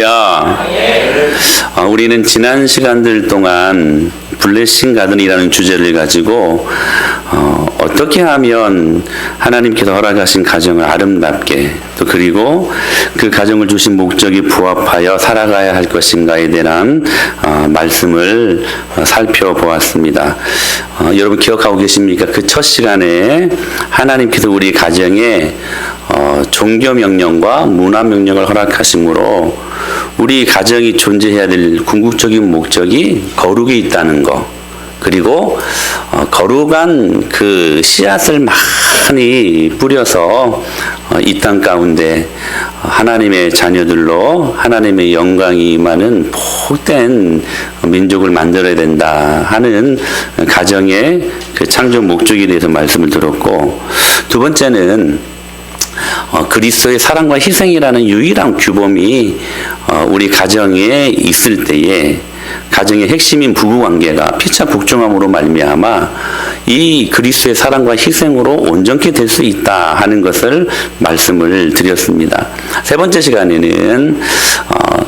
야, 우리는 지난 시간들 동안 블레싱 가든이라는 주제를 가지고 어떻게 하면 하나님께서 허락하신 가정을 아름답게 또 그리고 그 가정을 주신 목적이 부합하여 살아가야 할 것인가에 대한 말씀을 살펴보았습니다. 여러분 기억하고 계십니까? 그 첫 시간에 하나님께서 우리 가정에 종교 명령과 문화 명령을 허락하심으로 우리 가정이 존재해야 될 궁극적인 목적이 거룩에 있다는 거, 그리고 거룩한 그 씨앗을 많이 뿌려서 이 땅 가운데 하나님의 자녀들로 하나님의 영광이 임하는 복된 민족을 만들어야 된다 하는 가정의 그 창조 목적에 대해서 말씀을 들었고, 두 번째는 그리스도의 사랑과 희생이라는 유일한 규범이 우리 가정에 있을 때에 가정의 핵심인 부부관계가 피차 복종함으로 말미암아 이 그리스도의 사랑과 희생으로 온전케 될 수 있다 하는 것을 말씀을 드렸습니다. 세 번째 시간에는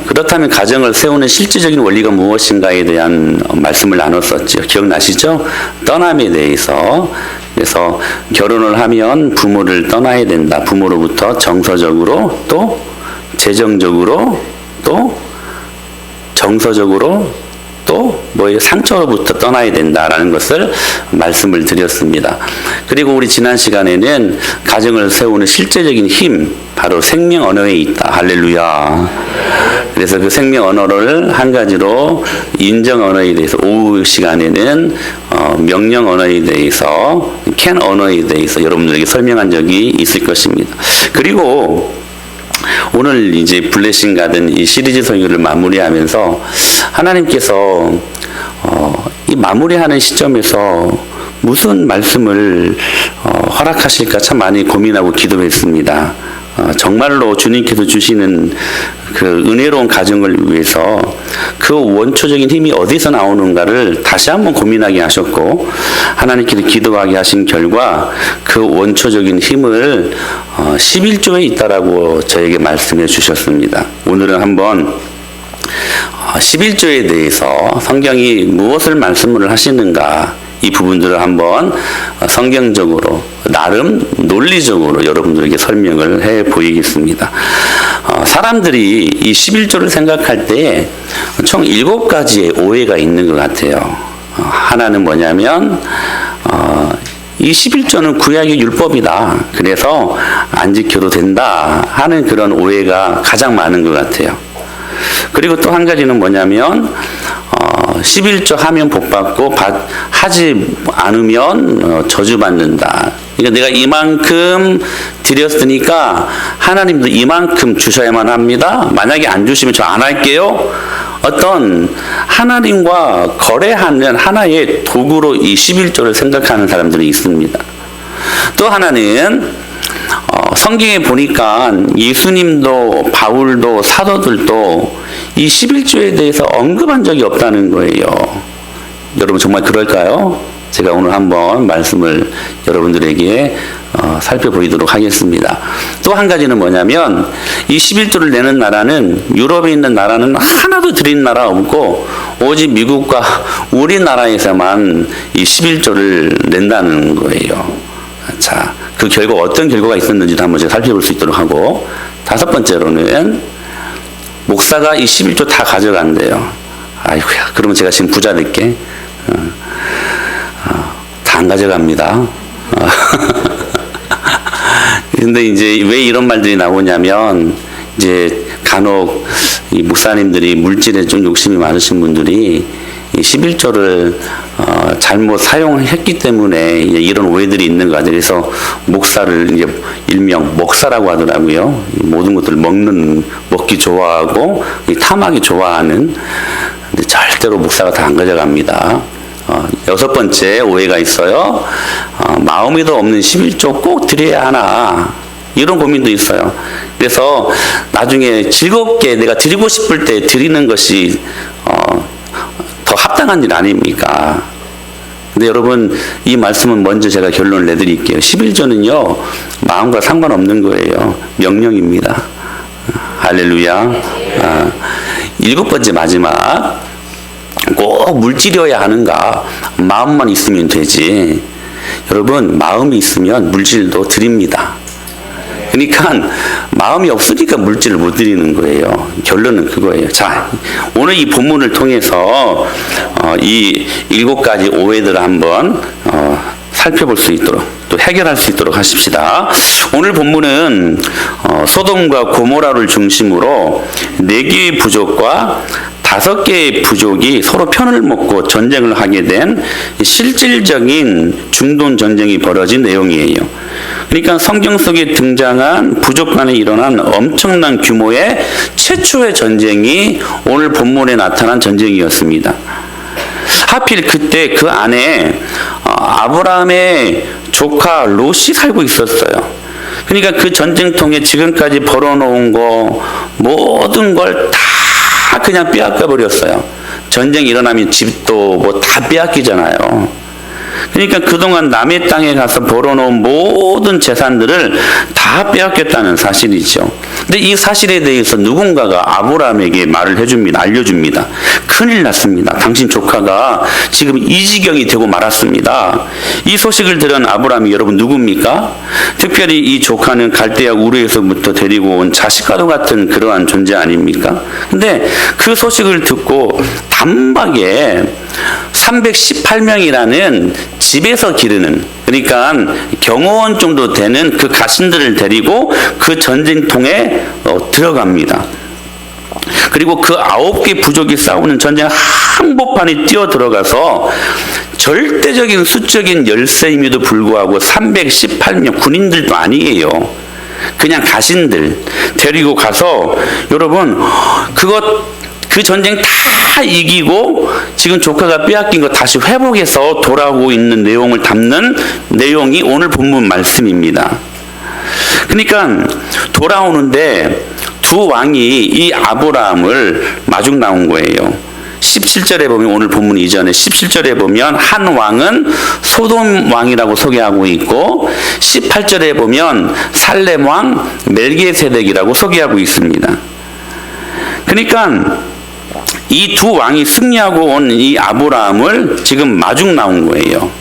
그렇다면 가정을 세우는 실질적인 원리가 무엇인가에 대한 말씀을 나눴었죠. 기억나시죠? 떠남에 대해서. 그래서 결혼을 하면 부모를 떠나야 된다. 부모로부터 정서적으로 또 재정적으로 또 정서적으로 또 상처로부터 떠나야 된다라는 것을 말씀을 드렸습니다. 그리고 우리 지난 시간에는 가정을 세우는 실제적인 힘, 바로 생명 언어에 있다. 할렐루야. 그래서 그 생명 언어를 한 가지로 인정 언어에 대해서, 오후 시간에는 명령 언어에 대해서, can 언어에 대해서 여러분들에게 설명한 적이 있을 것입니다. 그리고 오늘 이제 블레싱 가든 이 시리즈 설교를 마무리하면서 하나님께서 이 마무리하는 시점에서 무슨 말씀을 허락하실까 참 많이 고민하고 기도했습니다. 정말로 주님께서 주시는 그 은혜로운 가정을 위해서 그 원초적인 힘이 어디서 나오는가를 다시 한번 고민하게 하셨고, 하나님께서 기도하게 하신 결과 그 원초적인 힘을 11조에 있다라고 저에게 말씀해 주셨습니다. 오늘은 한번 11조에 대해서 성경이 무엇을 말씀을 하시는가, 이 부분들을 한번 성경적으로 나름 논리적으로 여러분들에게 설명을 해 보이겠습니다. 사람들이 이 11조를 생각할 때 총 7가지의 오해가 있는 것 같아요. 하나는 뭐냐면 이 11조는 구약의 율법이다. 그래서 안 지켜도 된다 하는 그런 오해가 가장 많은 것 같아요. 그리고 또 한 가지는 뭐냐면 11조 하면 복받고 하지 않으면 저주받는다. 그러니까 내가 이만큼 드렸으니까 하나님도 이만큼 주셔야만 합니다. 만약에 안 주시면 저 안 할게요. 어떤 하나님과 거래하는 하나의 도구로 이 11조를 생각하는 사람들이 있습니다. 또 하나는 성경에 보니까 예수님도 바울도 사도들도 이 11조에 대해서 언급한 적이 없다는 거예요. 여러분 정말 그럴까요? 제가 오늘 한번 말씀을 여러분들에게 살펴보이도록 하겠습니다. 또 한 가지는 뭐냐면 이 11조를 내는 나라는, 유럽에 있는 나라는 하나도 드린 나라 없고 오직 미국과 우리나라에서만 이 11조를 낸다는 거예요. 자, 그 결과 어떤 결과가 있었는지도 한번 제가 살펴볼 수 있도록 하고, 다섯 번째로는 목사가 이 11조 다 가져간대요. 아이고야, 그러면 제가 지금 부자 될게. 다 안 가져갑니다. 근데 이제 왜 이런 말들이 나오냐면, 이제 간혹 이 목사님들이 물질에 좀 욕심이 많으신 분들이 이 11조를 잘못 사용했기 때문에 이런 오해들이 있는 것 같아요. 그래서 목사를 이제 일명 먹사라고 하더라고요. 모든 것들을 먹기 좋아하고 탐하기 좋아하는. 근데 절대로 목사가 다 안 가져갑니다. 여섯 번째 오해가 있어요. 마음에도 없는 11조 꼭 드려야 하나, 이런 고민도 있어요. 그래서 나중에 즐겁게 내가 드리고 싶을 때 드리는 것이 더 합당한 일 아닙니까? 근데 여러분, 이 말씀은 먼저 제가 결론을 내드릴게요. 11조는요, 마음과 상관없는 거예요. 명령입니다. 할렐루야. 일곱 번째 마지막. 꼭 물질이어야 하는가? 마음만 있으면 되지. 여러분, 마음이 있으면 물질도 드립니다. 그러니까 마음이 없으니까 물질을 못 드리는 거예요. 결론은 그거예요. 자, 오늘 이 본문을 통해서 이 7가지 오해들을 한번 살펴볼 수 있도록 또 해결할 수 있도록 하십시다. 오늘 본문은 소돔과 고모라를 중심으로 4개의 부족과 5개의 부족이 서로 편을 먹고 전쟁을 하게 된 실질적인 중동 전쟁이 벌어진 내용이에요. 그러니까 성경 속에 등장한 부족 간에 일어난 엄청난 규모의 최초의 전쟁이 오늘 본문에 나타난 전쟁이었습니다. 하필 그때 그 안에 아브라함의 조카 롯이 살고 있었어요. 그러니까 그 전쟁통에 지금까지 벌어놓은 거 모든 걸 다 그냥 빼앗겨 버렸어요. 전쟁이 일어나면 집도 뭐 다 빼앗기잖아요. 그러니까 그동안 남의 땅에 가서 벌어놓은 모든 재산들을 다 빼앗겼다는 사실이죠. 근데 이 사실에 대해서 누군가가 아브라함에게 말을 해줍니다. 알려줍니다. 큰일 났습니다. 당신 조카가 지금 이 지경이 되고 말았습니다. 이 소식을 들은 아브라함이 여러분 누굽니까? 특별히 이 조카는 갈대아 우르에서부터 데리고 온 자식과도 같은 그러한 존재 아닙니까? 근데 그 소식을 듣고 단박에 318명이라는 집에서 기르는, 그러니까 경호원 정도 되는 그 가신들을 데리고 그 전쟁통에 들어갑니다. 그리고 그 9개 부족이 싸우는 전쟁 한복판에 뛰어 들어가서 절대적인 수적인 열세임에도 불구하고 318명 군인들도 아니에요. 그냥 가신들 데리고 가서 여러분 그 전쟁 다 이기고 지금 조카가 빼앗긴 거 다시 회복해서 돌아오고 있는 내용을 담는 내용이 오늘 본문 말씀입니다. 그러니까 돌아오는데 두 왕이 이 아브라함을 마중 나온 거예요. 17절에 보면 오늘 본문 이전에 17절에 보면 한 왕은 소돔 왕이라고 소개하고 있고 18절에 보면 살렘 왕 멜기세덱이라고 소개하고 있습니다. 그러니까 이 두 왕이 승리하고 온 이 아브라함을 지금 마중 나온 거예요.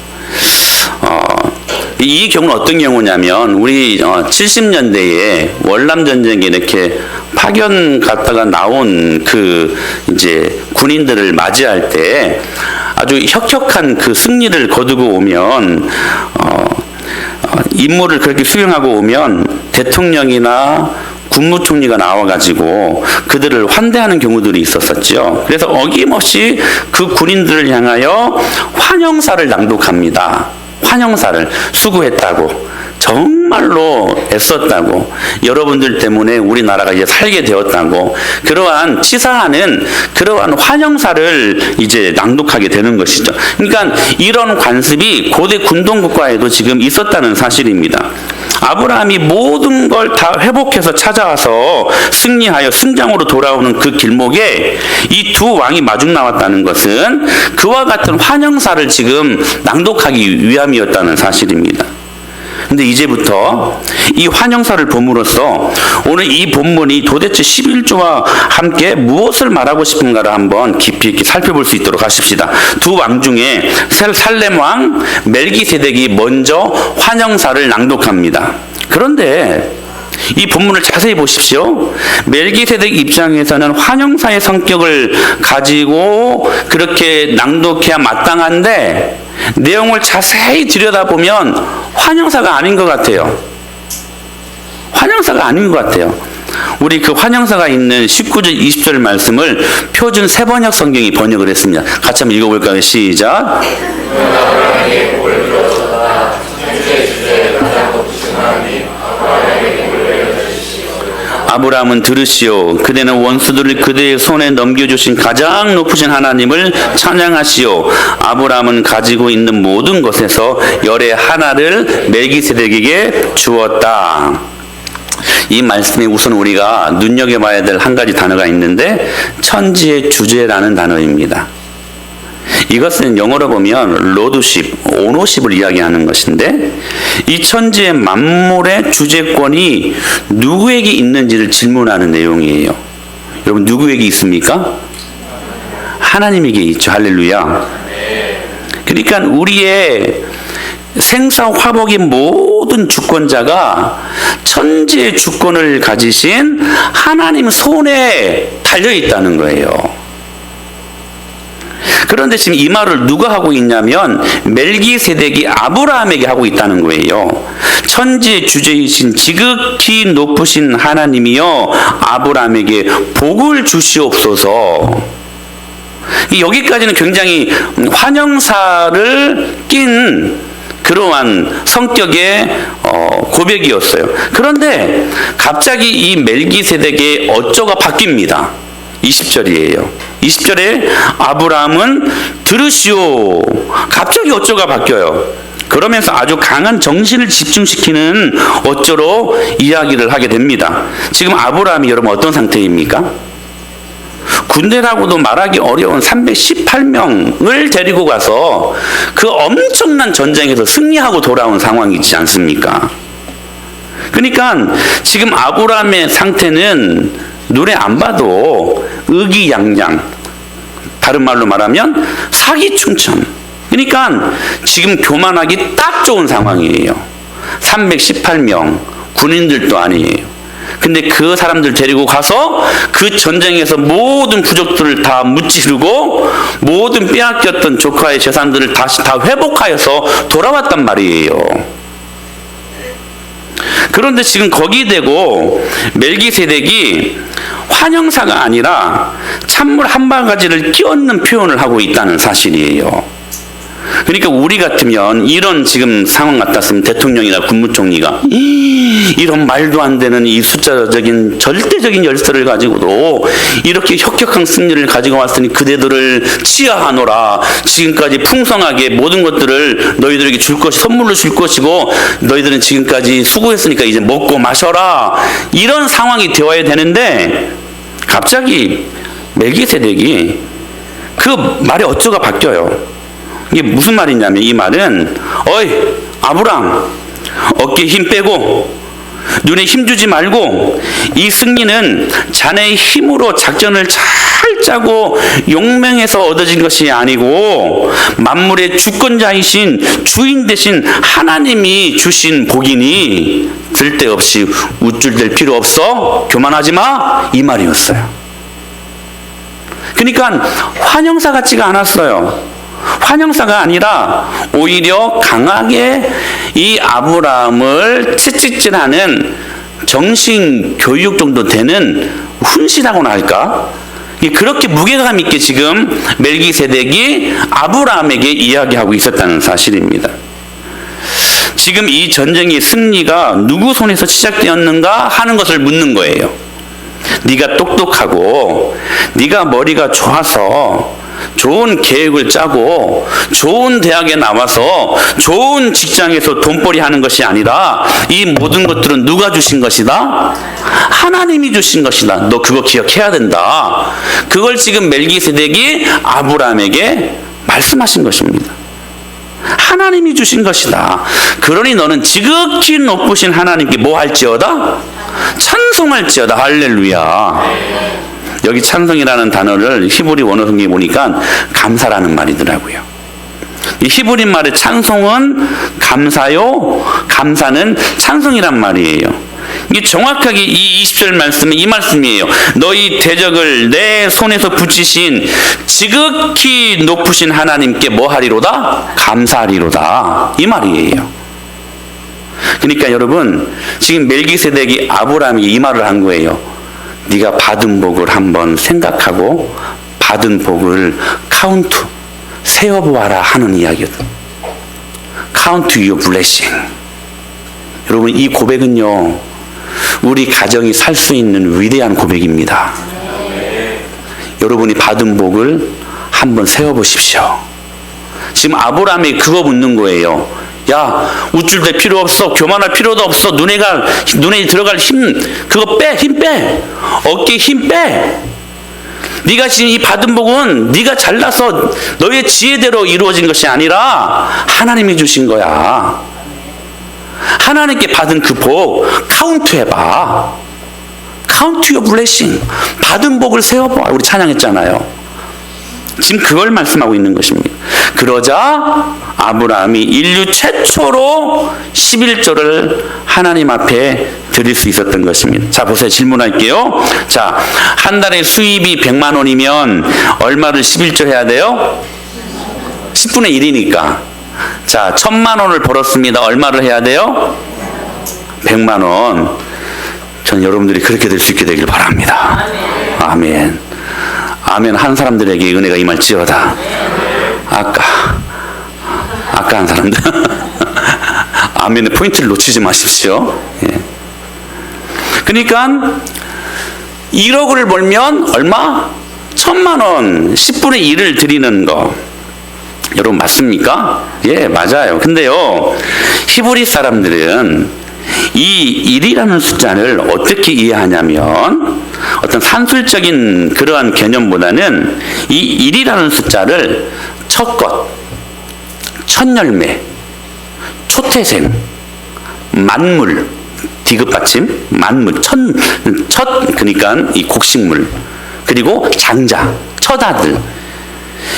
이 경우는 어떤 경우냐면 우리 70년대에 월남 전쟁에 이렇게 파견 갔다가 나온 그 이제 군인들을 맞이할 때 아주 혁혁한 그 승리를 거두고 오면 임무를 그렇게 수행하고 오면 대통령이나 국무총리가 나와가지고 그들을 환대하는 경우들이 있었었죠. 그래서 어김없이 그 군인들을 향하여 환영사를 낭독합니다. 환영사를 수고했다고, 정말로 애썼다고, 여러분들 때문에 우리나라가 이제 살게 되었다고, 그러한 치사하는 그러한 환영사를 이제 낭독하게 되는 것이죠. 그러니까 이런 관습이 고대 군동국가에도 지금 있었다는 사실입니다. 아브라함이 모든 걸 다 회복해서 찾아와서 승리하여 승장으로 돌아오는 그 길목에 이 두 왕이 마중 나왔다는 것은 그와 같은 환영사를 지금 낭독하기 위함이었다는 사실입니다. 근데 이제부터 이 환영사를 봄으로써 오늘 이 본문이 도대체 11조와 함께 무엇을 말하고 싶은가를 한번 깊이 있게 살펴볼 수 있도록 하십시다. 두 왕 중에 살렘 왕 멜기세덱이 먼저 환영사를 낭독합니다. 그런데 이 본문을 자세히 보십시오. 멜기세덱 입장에서는 환영사의 성격을 가지고 그렇게 낭독해야 마땅한데 내용을 자세히 들여다보면 환영사가 아닌 것 같아요. 환영사가 아닌 것 같아요. 우리 그 환영사가 있는 19절 20절 말씀을 표준 세번역 성경이 번역을 했습니다. 같이 한번 읽어볼까요? 시작. 아브라함은 들으시오. 그대는 원수들을 그대의 손에 넘겨주신 가장 높으신 하나님을 찬양하시오. 아브라함은 가지고 있는 모든 것에서 열의 하나를 멜기세덱에게 주었다. 이 말씀에 우선 우리가 눈여겨봐야 될 한 가지 단어가 있는데 천지의 주제라는 단어입니다. 이것은 영어로 보면 로드십, 오너십을 이야기하는 것인데 이 천지의 만물의 주재권이 누구에게 있는지를 질문하는 내용이에요. 여러분 누구에게 있습니까? 하나님에게 있죠. 할렐루야. 그러니까 우리의 생사화복의 모든 주권자가 천지의 주권을 가지신 하나님 손에 달려 있다는 거예요. 그런데 지금 이 말을 누가 하고 있냐면 멜기세덱이 아브라함에게 하고 있다는 거예요. 천지의 주제이신 지극히 높으신 하나님이여 아브라함에게 복을 주시옵소서. 여기까지는 굉장히 환영사를 낀 그러한 성격의 고백이었어요. 그런데 갑자기 이 멜기세덱의 어조가 바뀝니다. 20절이에요. 20절에 아브라함은 들으시오. 갑자기 어조가 바뀌어요. 그러면서 아주 강한 정신을 집중시키는 어조로 이야기를 하게 됩니다. 지금 아브라함이 여러분 어떤 상태입니까? 군대라고도 말하기 어려운 318명을 데리고 가서 그 엄청난 전쟁에서 승리하고 돌아온 상황이지 않습니까? 그러니까 지금 아브라함의 상태는 눈에 안 봐도 의기양양, 다른 말로 말하면 사기충천. 그러니까 지금 교만하기 딱 좋은 상황이에요. 318명 군인들도 아니에요. 근데 그 사람들 데리고 가서 그 전쟁에서 모든 부족들을 다 무찌르고 모든 빼앗겼던 조카의 재산들을 다시 다 회복하여서 돌아왔단 말이에요. 그런데 지금 거기 대고 멜기세덱이 환영사가 아니라 찬물 한 바가지를 끼얹는 표현을 하고 있다는 사실이에요. 그러니까 우리 같으면 이런 지금 상황 같았으면 대통령이나 국무총리가 이런 말도 안 되는 이 숫자적인 절대적인 열쇠를 가지고도 이렇게 혁혁한 승리를 가지고 왔으니 그대들을 치하하노라. 지금까지 풍성하게 모든 것들을 너희들에게 줄 것이 선물로 줄 것이고 너희들은 지금까지 수고했으니까 이제 먹고 마셔라. 이런 상황이 되어야 되는데 갑자기 멜기세덱이 그 말의 어조가 바뀌어요. 이게 무슨 말이냐면 이 말은 어이 아브람 어깨에 힘 빼고 눈에 힘 주지 말고 이 승리는 자네의 힘으로 작전을 잘 짜고 용맹해서 얻어진 것이 아니고 만물의 주권자이신 주인 되신 하나님이 주신 복이니 쓸데없이 우쭐댈 필요 없어 교만하지 마 이 말이었어요. 그러니까 환영사 같지가 않았어요. 환영사가 아니라 오히려 강하게 이 아브라함을 채찍질하는 정신 교육 정도 되는 훈시라고나 할까? 그렇게 무게감 있게 지금 멜기세덱이 아브라함에게 이야기하고 있었다는 사실입니다. 지금 이 전쟁의 승리가 누구 손에서 시작되었는가 하는 것을 묻는 거예요. 네가 똑똑하고 네가 머리가 좋아서 좋은 계획을 짜고 좋은 대학에 나와서 좋은 직장에서 돈벌이 하는 것이 아니라 이 모든 것들은 누가 주신 것이다? 하나님이 주신 것이다. 너 그거 기억해야 된다. 그걸 지금 멜기세덱이 아브라함에게 말씀하신 것입니다. 하나님이 주신 것이다. 그러니 너는 지극히 높으신 하나님께 뭐 할지어다? 찬송할지어다. 할렐루야. 여기 찬송이라는 단어를 히브리 원어성경에 보니까 감사라는 말이더라고요. 이 히브리 말의 찬송은 감사요, 감사는 찬송이란 말이에요. 이게 정확하게 이 20절 말씀은 이 말씀이에요. 너희 대적을 내 손에서 붙이신 지극히 높으신 하나님께 뭐 하리로다? 감사하리로다. 이 말이에요. 그러니까 여러분 지금 멜기세덱이 아브라함에게 이 말을 한 거예요. 네가 받은 복을 한번 생각하고 받은 복을 카운트 세어보아라 하는 이야기거든. Count your blessing. 여러분 이 고백은요 우리 가정이 살 수 있는 위대한 고백입니다. 여러분이 받은 복을 한번 세어보십시오. 지금 아브라함이 그거 묻는 거예요. 야, 우쭐댈 필요 없어. 교만할 필요도 없어. 눈에 들어갈 힘, 그거 빼. 힘 빼. 어깨에 힘 빼. 네가 지금 이 받은 복은 네가 잘나서 너의 지혜대로 이루어진 것이 아니라 하나님이 주신 거야. 하나님께 받은 그 복 카운트해봐. 카운트 your blessing. 받은 복을 세워봐. 우리 찬양했잖아요. 지금 그걸 말씀하고 있는 것입니다. 그러자 아브라함이 인류 최초로 11조를 하나님 앞에 드릴 수 있었던 것입니다. 자, 보세요. 질문할게요. 자, 한 달에 수입이 100만 원이면 얼마를 11조 해야 돼요? 10분의 1이니까. 자, 1000만 원을 벌었습니다. 얼마를 해야 돼요? 100만 원. 전 여러분들이 그렇게 될 수 있게 되길 바랍니다. 아멘. 아멘. 한 사람들에게 은혜가 임할지어다. 아까 한 사람들. 아멘의 포인트를 놓치지 마십시오. 예. 그러니까 1억을 벌면 얼마? 1000만 원, 10분의 1을 드리는 거. 여러분 맞습니까? 예, 맞아요. 근데요, 히브리 사람들은 이 1이라는 숫자를 어떻게 이해하냐면 어떤 산술적인 그러한 개념보다는 이 1이라는 숫자를 첫 것, 첫 열매, 초태생, 만물, 디귿받침, 만물, 첫 그러니까 이 곡식물, 그리고 장자, 첫 아들,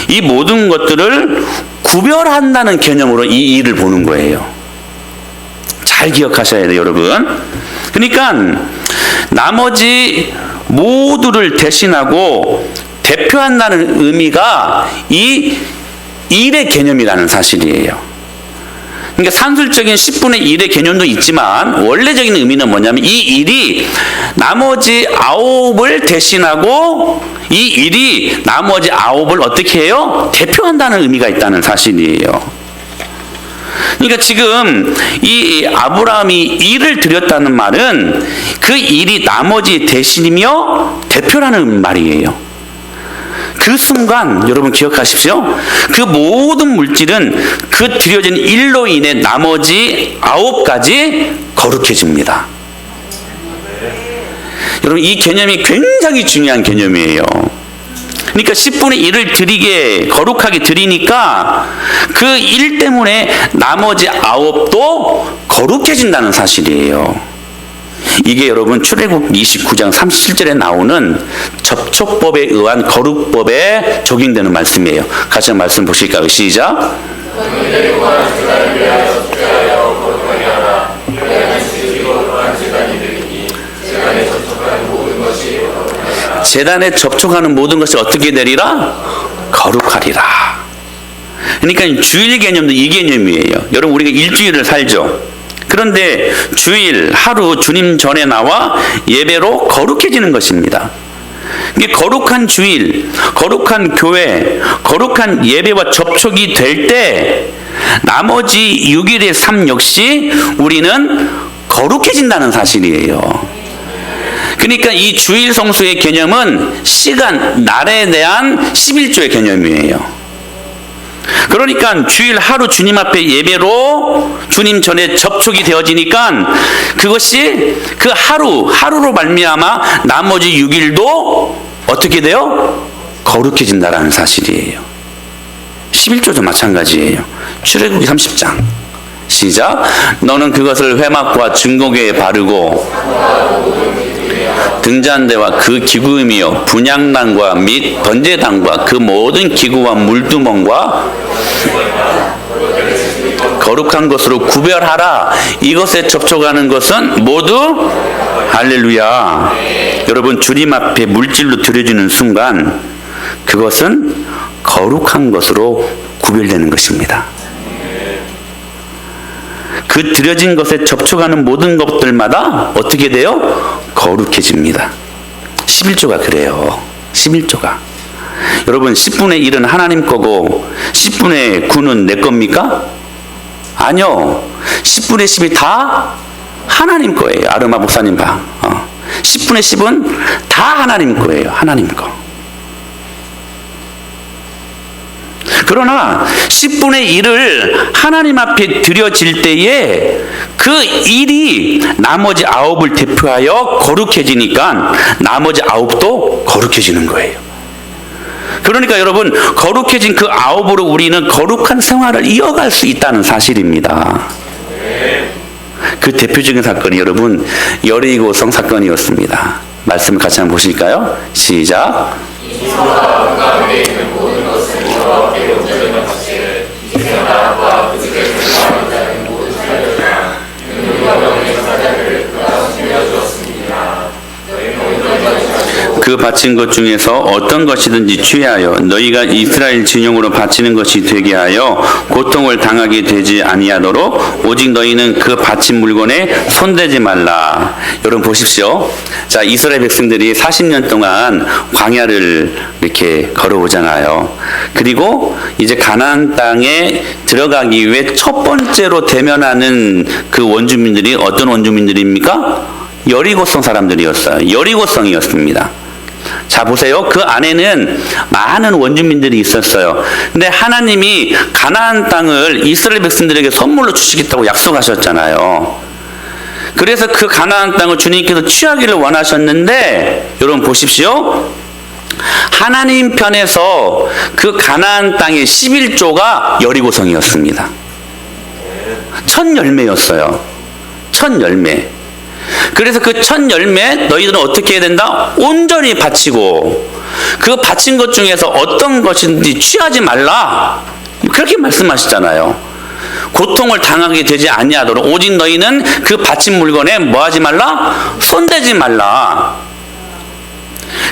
이 모든 것들을 구별한다는 개념으로 이 일을 보는 거예요. 잘 기억하셔야 돼요, 여러분. 그러니까 나머지 모두를 대신하고 대표한다는 의미가 이 일의 개념이라는 사실이에요. 그러니까 산술적인 10분의 1의 개념도 있지만 원래적인 의미는 뭐냐면 이 일이 나머지 9을 대신하고 이 일이 나머지 9을 어떻게 해요? 대표한다는 의미가 있다는 사실이에요. 그러니까 지금 이 아브라함이 일을 드렸다는 말은 그 일이 나머지 대신이며 대표라는 말이에요. 그 순간 여러분 기억하십시오. 그 모든 물질은 그 드려진 일로 인해 나머지 9가지 거룩해집니다. 여러분 이 개념이 굉장히 중요한 개념이에요. 그러니까 10분의 1을 드리게 거룩하게 드리니까 그 일 때문에 나머지 9도 거룩해진다는 사실이에요. 이게 여러분 출애굽 29장 37절에 나오는 접촉법에 의한 거룩법에 적용되는 말씀이에요. 같이 한번 말씀 보실까요? 시작. 제단에 접촉하는 모든 것이 어떻게 되리라? 거룩하리라. 그러니까 주일 개념도 이 개념이에요. 여러분 우리가 일주일을 살죠. 그런데 주일, 하루 주님 전에 나와 예배로 거룩해지는 것입니다. 이게 거룩한 주일, 거룩한 교회, 거룩한 예배와 접촉이 될 때 나머지 6일의 삶 역시 우리는 거룩해진다는 사실이에요. 그러니까 이 주일 성수의 개념은 시간, 날에 대한 11조의 개념이에요. 그러니까 주일 하루 주님 앞에 예배로 주님 전에 접촉이 되어지니까 그것이 그 하루로 말미암아 나머지 6일도 어떻게 돼요? 거룩해진다라는 사실이에요. 11조도 마찬가지예요. 출애굽기 30장 시작. 너는 그것을 회막과 증거궤에 바르고 등잔대와 그 기구이며 분향단과 및 번제단과 그 모든 기구와 물두멍과 거룩한 것으로 구별하라. 이것에 접촉하는 것은 모두 할렐루야. 여러분 주님 앞에 물질로 드려지는 순간 그것은 거룩한 것으로 구별되는 것입니다. 그 드려진 것에 접촉하는 모든 것들마다 어떻게 돼요? 거룩해집니다. 11조가 그래요. 11조가. 여러분 10분의 1은 하나님 거고 10분의 9는 내 겁니까? 아니요. 10분의 10이 다 하나님 거예요. 아르마 목사님 봐. 10분의 10은 다 하나님 거예요. 하나님 거. 그러나 10분의 1을 하나님 앞에 드려질 때에 그 일이 나머지 9을 대표하여 거룩해지니까 나머지 9도 거룩해지는 거예요. 그러니까 여러분, 거룩해진 그 아홉으로 우리는 거룩한 생활을 이어갈 수 있다는 사실입니다. 그 대표적인 사건이 여러분 여리고성 사건이었습니다. 말씀을 같이 한번 보실까요? 시작. 그 바친 것 중에서 어떤 것이든지 취하여 너희가 이스라엘 진영으로 바치는 것이 되게 하여 고통을 당하게 되지 아니하도록 오직 너희는 그 바친 물건에 손대지 말라. 여러분 보십시오. 자, 이스라엘 백성들이 40년 동안 광야를 이렇게 걸어오잖아요. 그리고 이제 가나안 땅에 들어가기 위해 첫 번째로 대면하는 그 원주민들이 어떤 원주민들입니까? 여리고성 사람들이었어요. 여리고성이었습니다. 자, 보세요. 그 안에는 많은 원주민들이 있었어요. 근데 하나님이 가나안 땅을 이스라엘 백성들에게 선물로 주시겠다고 약속하셨잖아요. 그래서 그 가나안 땅을 주님께서 취하기를 원하셨는데, 여러분 보십시오. 하나님 편에서 그 가나안 땅의 11조가 여리고성이었습니다. 첫 열매였어요. 첫 열매. 그래서 그 첫 열매 너희들은 어떻게 해야 된다? 온전히 바치고 그 바친 것 중에서 어떤 것인지 취하지 말라. 그렇게 말씀하시잖아요. 고통을 당하게 되지 아니하도록 오직 너희는 그 바친 물건에 뭐 하지 말라? 손대지 말라.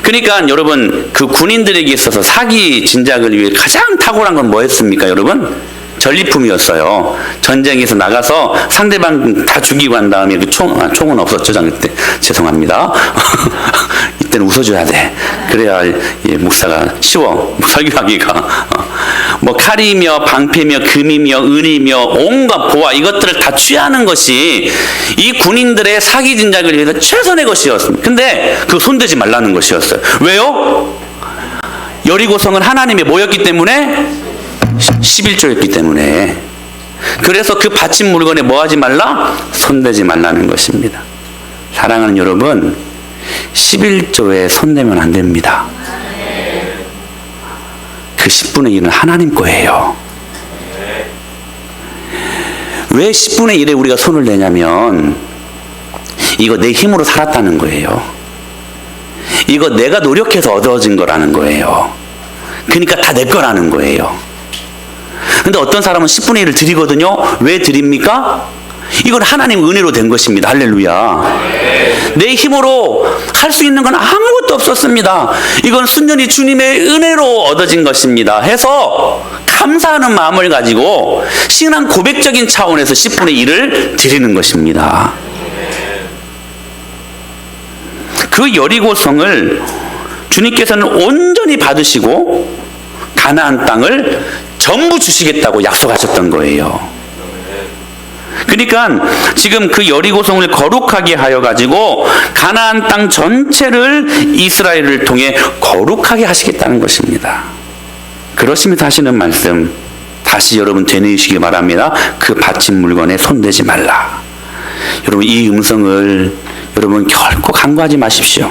그러니까 여러분, 그 군인들에게 있어서 사기 진작을 위해 가장 탁월한 건 뭐였습니까, 여러분? 전리품이었어요. 전쟁에서 나가서 상대방 다 죽이고 한 다음에 그 총은 없었죠, 그때. 죄송합니다. 이때는 웃어줘야 돼. 그래야 목사가 쉬워. 설교하기가. 뭐 칼이며 방패며 금이며 은이며 온갖 보화 이것들을 다 취하는 것이 이 군인들의 사기 진작을 위해서 최선의 것이었습니다. 근데 그 손대지 말라는 것이었어요. 왜요? 여리고성은 하나님의 뭐였기 때문에? 11조였기 때문에. 그래서 그 바친 물건에 뭐 하지 말라? 손대지 말라는 것입니다. 사랑하는 여러분, 11조에 손대면 안 됩니다. 그 10분의 1은 하나님 거예요. 왜 10분의 1에 우리가 손을 내냐면 이거 내 힘으로 살았다는 거예요. 이거 내가 노력해서 얻어진 거라는 거예요. 그러니까 다 내 거라는 거예요. 근데 어떤 사람은 10분의 1을 드리거든요. 왜 드립니까? 이건 하나님 은혜로 된 것입니다. 할렐루야. 내 힘으로 할 수 있는 건 아무것도 없었습니다. 이건 순전히 주님의 은혜로 얻어진 것입니다. 해서 감사하는 마음을 가지고 신앙 고백적인 차원에서 10분의 1을 드리는 것입니다. 그 여리고성을 주님께서는 온전히 받으시고 가나안 땅을 전부 주시겠다고 약속하셨던 거예요. 그러니까 지금 그 여리고성을 거룩하게 하여 가지고 가나안 땅 전체를 이스라엘을 통해 거룩하게 하시겠다는 것입니다. 그러시면서 하시는 말씀 다시 여러분 되뇌이시기 바랍니다. 그 바친 물건에 손대지 말라. 여러분, 이 음성을 여러분 결코 간과하지 마십시오.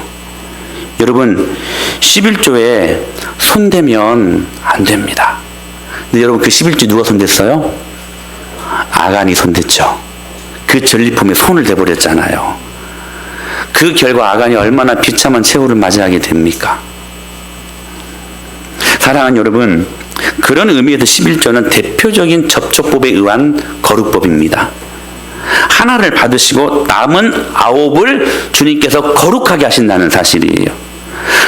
여러분, 11조에 손대면 안 됩니다. 근데 여러분, 그 11조 누가 손댔어요? 아간이 손댔죠. 그 전리품에 손을 대버렸잖아요. 그 결과 아간이 얼마나 비참한 최후를 맞이하게 됩니까? 사랑하는 여러분, 그런 의미에서 11조는 대표적인 접촉법에 의한 거룩법입니다. 하나를 받으시고 남은 9을 주님께서 거룩하게 하신다는 사실이에요.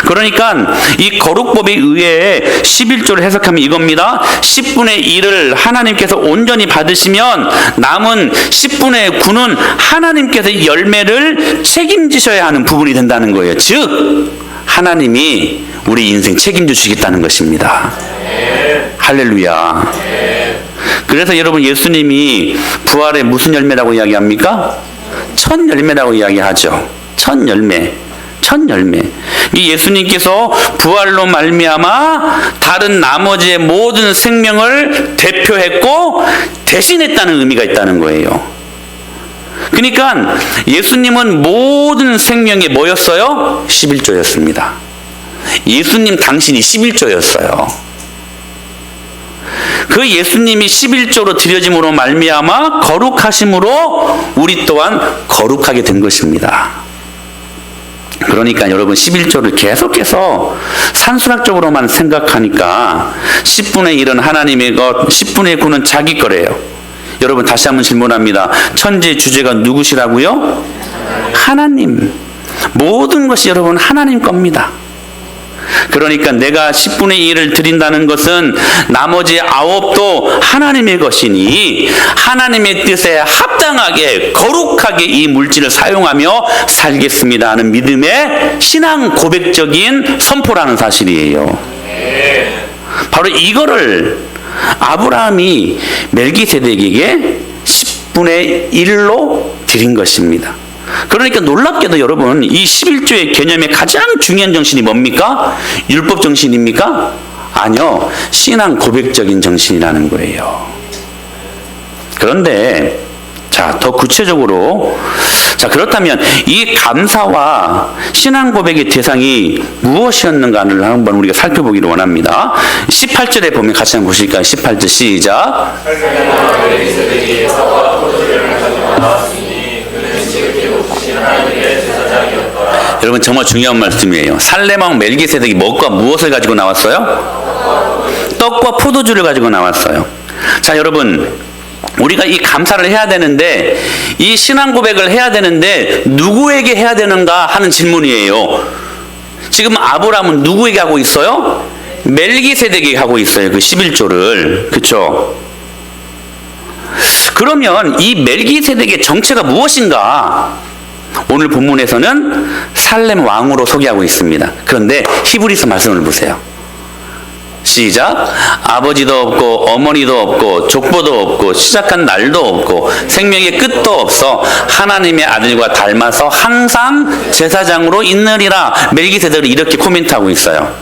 그러니까 이 거룩법에 의해 11조를 해석하면 이겁니다. 10분의 1을 하나님께서 온전히 받으시면 남은 10분의 9는 하나님께서 열매를 책임지셔야 하는 부분이 된다는 거예요. 즉 하나님이 우리 인생 책임지시겠다는 것입니다. 할렐루야. 그래서 여러분, 예수님이 부활의 무슨 열매라고 이야기합니까? 첫 열매라고 이야기하죠. 첫 열매. 첫 열매. 이 예수님께서 부활로 말미암아 다른 나머지의 모든 생명을 대표했고 대신했다는 의미가 있다는 거예요. 그러니까 예수님은 모든 생명이 뭐였어요? 11조였습니다. 예수님 당신이 11조였어요. 그 예수님이 11조로 드려짐으로 말미암아 거룩하심으로 우리 또한 거룩하게 된 것입니다. 그러니까 여러분 11조를 계속해서 산술학적으로만 생각하니까 10분의 1은 하나님의 것, 10분의 9는 자기 거래요. 여러분 다시 한번 질문합니다. 천지의 주제가 누구시라고요? 하나님. 모든 것이 여러분 하나님 겁니다. 그러니까 내가 10분의 1을 드린다는 것은 나머지 9도 하나님의 것이니 하나님의 뜻에 합당하게 거룩하게 이 물질을 사용하며 살겠습니다 하는 믿음의 신앙 고백적인 선포라는 사실이에요. 바로 이거를 아브라함이 멜기세덱에게 10분의 1로 드린 것입니다. 그러니까 놀랍게도 여러분 이 11조의 개념의 가장 중요한 정신이 뭡니까? 율법 정신입니까? 아니요. 신앙 고백적인 정신이라는 거예요. 그런데 자, 더 구체적으로 그렇다면 이 감사와 신앙 고백의 대상이 무엇이었는가를 한번 우리가 살펴보기를 원합니다. 18절에 보면 같이 한번 보실까요? 18절 시작. 여러분 정말 중요한 말씀이에요. 살렘왕 멜기세덱이 뭐가 무엇을 가지고 나왔어요? 떡과 포도주를 가지고 나왔어요. 자, 여러분 우리가 이 감사를 해야 되는데 이 신앙 고백을 해야 되는데 누구에게 해야 되는가 하는 질문이에요. 지금 아브라함은 누구에게 하고 있어요? 멜기세덱에게 하고 있어요. 그 11조를. 그렇죠? 그러면 이 멜기세덱의 정체가 무엇인가? 오늘 본문에서는 살렘 왕으로 소개하고 있습니다. 그런데 히브리서 말씀을 보세요. 시작. 아버지도 없고 어머니도 없고 족보도 없고 시작한 날도 없고 생명의 끝도 없어 하나님의 아들과 닮아서 항상 제사장으로 있느니라. 멜기세덱을 이렇게 코멘트하고 있어요.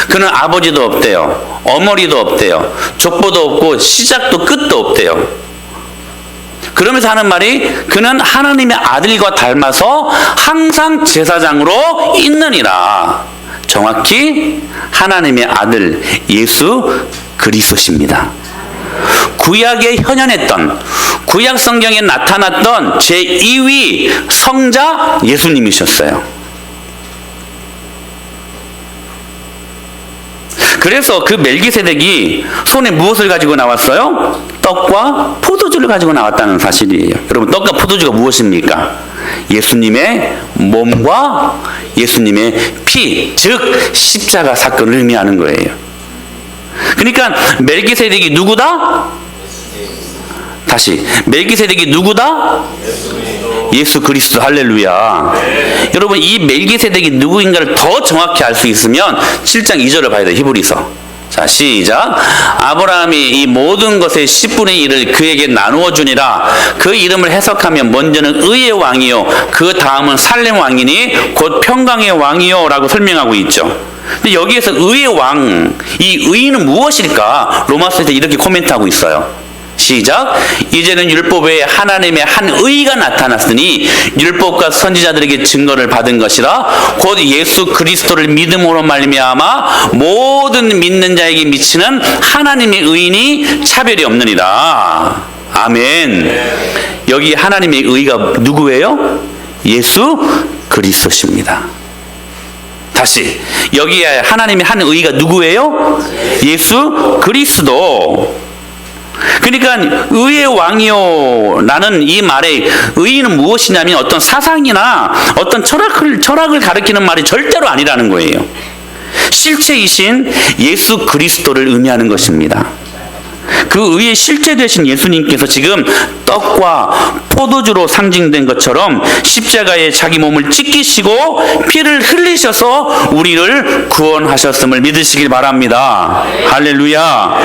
그는 아버지도 없대요. 어머니도 없대요. 족보도 없고 시작도 끝도 없대요. 그러면서 하는 말이 그는 하나님의 아들과 닮아서 항상 제사장으로 있느니라. 정확히 하나님의 아들 예수 그리스도십니다. 구약에 현현했던 구약 성경에 나타났던 제2위 성자 예수님이셨어요. 그래서 그 멜기세덱이 손에 무엇을 가지고 나왔어요? 떡과 포도주를 가지고 나왔다는 사실이에요. 여러분 떡과 포도주가 무엇입니까? 예수님의 몸과 예수님의 피, 즉 십자가 사건을 의미하는 거예요. 그러니까 멜기세덱이 누구다? 다시 멜기세덱이 누구다? 예수 그리스도. 할렐루야. 여러분 이 멜기세덱이 누구인가를 더 정확히 알 수 있으면 7장 2절을 봐야 돼요. 히브리서. 자, 시작. 아브라함이 이 모든 것의 10분의 1을 그에게 나누어 주니라. 그 이름을 해석하면 먼저는 의의 왕이요 그 다음은 살렘 왕이니 곧 평강의 왕이요 라고 설명하고 있죠. 근데 여기에서 의의 왕, 이 의는 무엇일까? 로마서에서 이렇게 코멘트하고 있어요. 시작. 이제는 율법 외에 하나님의 한 의가 나타났으니 율법과 선지자들에게 증거를 받은 것이라 곧 예수 그리스도를 믿음으로 말미암아 모든 믿는 자에게 미치는 하나님의 의인이 차별이 없느니라. 아멘. 여기 하나님의 의가 누구예요? 예수 그리스도십니다. 다시 여기에 하나님의 한 의가 누구예요? 예수 그리스도. 그러니까 의의 왕이요 라는 이 말의 의의는 무엇이냐면 어떤 사상이나 어떤 철학을 가리키는 말이 절대로 아니라는 거예요. 실체이신 예수 그리스도를 의미하는 것입니다. 그 의의 실제 되신 예수님께서 지금 떡과 포도주로 상징된 것처럼 십자가에 자기 몸을 찢기시고 피를 흘리셔서 우리를 구원하셨음을 믿으시길 바랍니다. 할렐루야.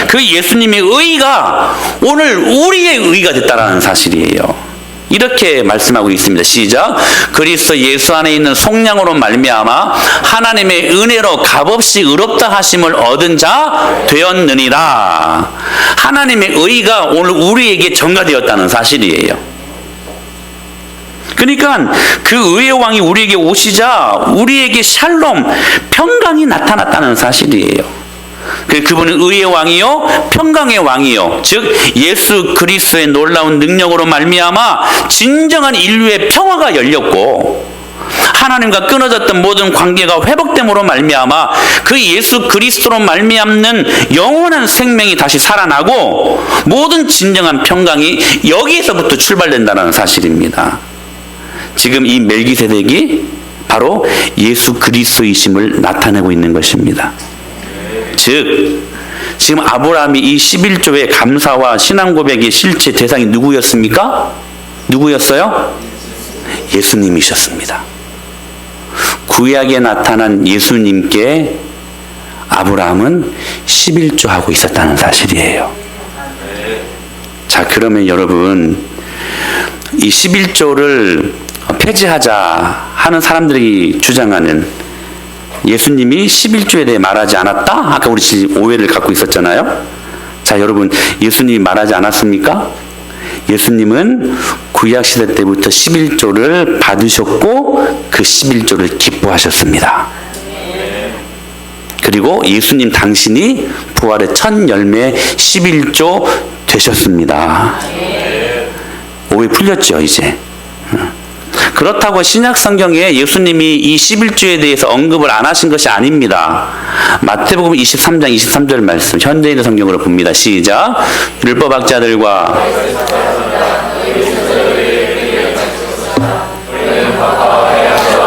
그 예수님의 의가 오늘 우리의 의가 됐다라는 사실이에요. 이렇게 말씀하고 있습니다. 시작. 그리스도 예수 안에 있는 속량으로 말미암아 하나님의 은혜로 값없이 의롭다 하심을 얻은 자 되었느니라. 하나님의 의가 오늘 우리에게 전가되었다는 사실이에요. 그러니까 그 의의 왕이 우리에게 오시자 우리에게 샬롬, 평강이 나타났다는 사실이에요. 그분은 의의 왕이요 평강의 왕이요, 즉 예수 그리스도의 놀라운 능력으로 말미암아 진정한 인류의 평화가 열렸고 하나님과 끊어졌던 모든 관계가 회복됨으로 말미암아 그 예수 그리스도로 말미암는 영원한 생명이 다시 살아나고 모든 진정한 평강이 여기에서부터 출발된다는 사실입니다. 지금 이 멜기세덱이 바로 예수 그리스도이심을 나타내고 있는 것입니다. 즉 지금 아브라함이 이 11조의 감사와 신앙 고백의 실제 대상이 누구였습니까? 누구였어요? 예수님이셨습니다. 구약에 나타난 예수님께 아브라함은 11조 하고 있었다는 사실이에요. 자, 그러면 여러분 이 11조를 폐지하자 하는 사람들이 주장하는 예수님이 11조에 대해 말하지 않았다? 아까 우리 오해를 갖고 있었잖아요. 자, 여러분 예수님이 말하지 않았습니까? 예수님은 구약시대 때부터 11조를 받으셨고 그 11조를 기뻐하셨습니다. 그리고 예수님 당신이 부활의 첫 열매 11조 되셨습니다. 오해 풀렸죠 이제. 그렇다고 신약 성경에 예수님이 이 11조에 대해서 언급을 안 하신 것이 아닙니다. 마태복음 23장 23절 말씀 현대인의 성경으로 봅니다. 시작. 율법학자들과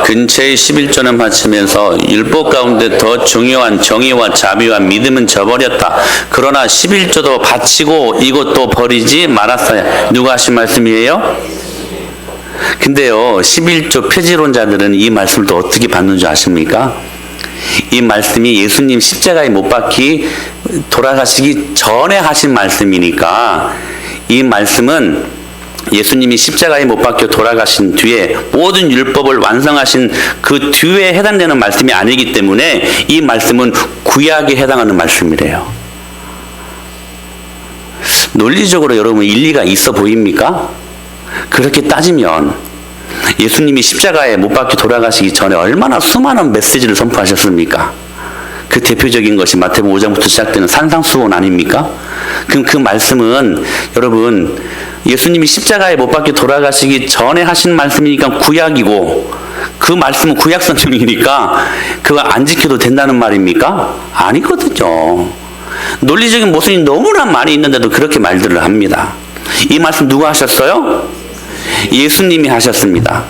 근처의 11조는 바치면서 율법 가운데 더 중요한 정의와 자비와 믿음은 저버렸다. 그러나 11조도 바치고 이것도 버리지 말았어요. 누가 하신 말씀이에요? 근데요 11조 폐지론자들은 이 말씀을 또 어떻게 받는 줄 아십니까? 이 말씀이 예수님 십자가에 못 박히 돌아가시기 전에 하신 말씀이니까 이 말씀은 예수님이 십자가에 못 박혀 돌아가신 뒤에 모든 율법을 완성하신 그 뒤에 해당되는 말씀이 아니기 때문에 이 말씀은 구약에 해당하는 말씀이래요. 논리적으로 여러분 일리가 있어 보입니까? 그렇게 따지면 예수님이 십자가에 못 박혀 돌아가시기 전에 얼마나 수많은 메시지를 선포하셨습니까? 그 대표적인 것이 마태복음 5장부터 시작되는 산상수훈 아닙니까? 그럼 그 말씀은 여러분 예수님이 십자가에 못 박혀 돌아가시기 전에 하신 말씀이니까 구약이고 그 말씀은 구약 성경이니까 그거 안 지켜도 된다는 말입니까? 아니거든요. 논리적인 모순이 너무나 많이 있는데도 그렇게 말들을 합니다. 이 말씀 누가 하셨어요? 예수님이 하셨습니다.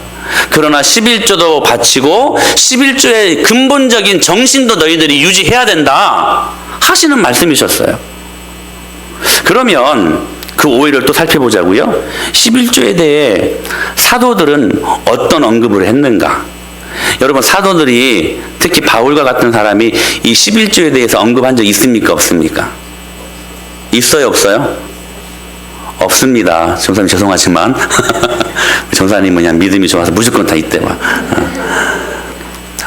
그러나 11조도 바치고 11조의 근본적인 정신도 너희들이 유지해야 된다 하시는 말씀이셨어요. 그러면 그 오해를 또 살펴보자고요. 11조에 대해 사도들은 어떤 언급을 했는가? 여러분 사도들이 특히 바울과 같은 사람이 이 11조에 대해서 언급한 적 있습니까? 없습니까? 있어요? 없어요? 없습니다. 전사님 죄송하지만 전사님은 그냥 믿음이 좋아서 무조건 다 있대 막.